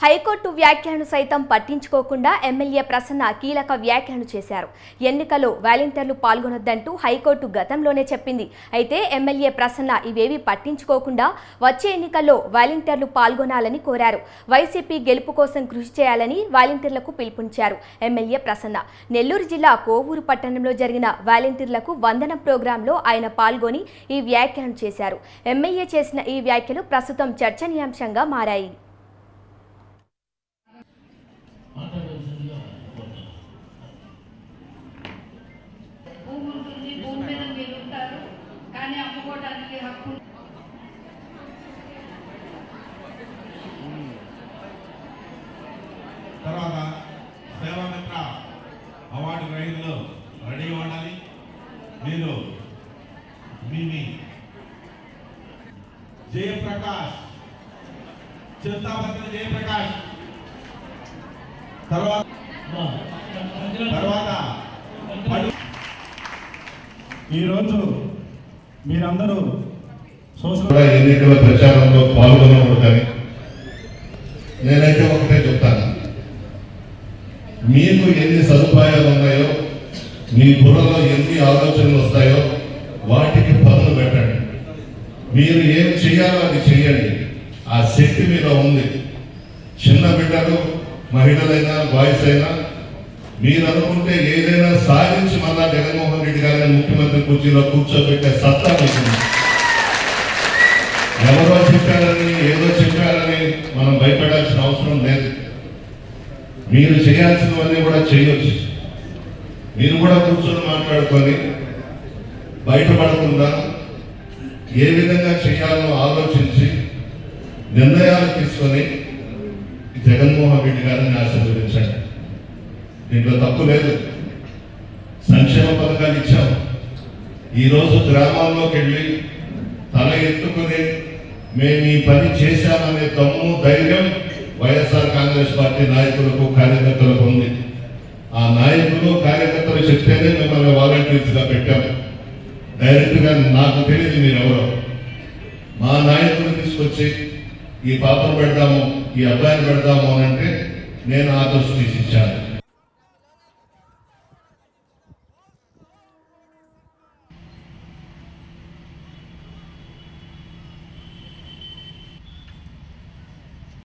High court వ్యాఖ్యలను సైతం పట్టించుకోకుండా ఎమ్మెల్యే ప్రసన్న కీలక వ్యాఖ్యలు చేశారు. ఎన్నికల్లో వాలంటీర్లు పాల్గొనొద్దంటూ హైకోర్టు గతంలోనే చెప్పింది. అయితే ఎమ్మెల్యే ప్రసన్న ఇవేవి పట్టించుకోకుండా వచ్చే ఎన్నికల్లో వాలంటీర్లు పాల్గొనాలని కోరారు. వైసీపీ గెలుపు కోసం కృషి చేయాలని వాలంటీర్లకు పిలుపునిచ్చారు. ఎమ్మెల్యే ప్రసన్న నెల్లూరు జిల్లా కోవూరు పట్టణంలో జరిగిన వాలంటీర్లకు వందనం ప్రోగ్రాంలో ఆయన పాల్గొని ఈ వ్యాఖ్యలను చేశారు. ఎమ్మెల్యే చేసిన ఈ వ్యాఖ్యలు ప్రస్తుతం చర్చనీయాంశంగా మారాయి. తర్వాత సేవామిత్ర అవార్డు గ్రహీతలు రెడీ ఉండాలి. మీరు మీ జయప్రకాష్ చింతాపత్రి జయప్రకాష్ తర్వాత ఈరోజు మీరందరూ ఎన్నికల ప్రచారంలో పాల్గొనకూడదని నేనైతే ఒకటే చెప్తాను. మీకు ఎన్ని సదుపాయాలు ఉన్నాయో, మీ బుర్రలో ఎన్ని ఆలోచనలు వస్తాయో వాటికి పదులు పెట్టండి. మీరు ఏం చేయాలో అది చేయండి. ఆ శక్తి మీలో ఉంది. చిన్న బిడ్డలు, మహిళలైనా, బాయ్స్ అయినా మీరు అనుకుంటే ఏదైనా సాధించి మళ్ళా జగన్మోహన్ రెడ్డి గారిని ముఖ్యమంత్రి కుర్చీలో కూర్చోబెట్టే సత్తా మీకు. ఎవరో చెప్పారని, ఏదో చెప్పారని మనం భయపడాల్సిన అవసరం లేదు. మీరు చేయాల్సినవన్నీ కూడా చేయొచ్చు. మీరు కూడా కూర్చొని మాట్లాడుకొని బయటపడకుండా ఏ విధంగా చేయాలో ఆలోచించి నిర్ణయాలు తీసుకొని జగన్మోహన్ రెడ్డి గారిని ఆశీర్వదించండి. దీంట్లో తప్పు లేదు. సంక్షేమ పథకాలు ఇచ్చాం. ఈరోజు గ్రామాల్లోకి వెళ్ళి తల ఎత్తుకుని మేము ఈ పని చేశామనే దమ్ము, ధైర్యం వైఎస్ఆర్ కాంగ్రెస్ పార్టీ నాయకులకు, కార్యకర్తలకు ఉంది. ఆ నాయకులు, కార్యకర్తలు చెప్తేనే మిమ్మల్ని వాలంటీర్స్ గా పెట్టాము. డైరెక్ట్ గా నాకు తెలియదు మీరెవరో. మా నాయకులు తీసుకొచ్చి ఈ పాపను పెడదాము, ఈ అబ్బాయిని పెడదాము అని అంటే నేను ఆదర్శ తీసి ఇచ్చాను.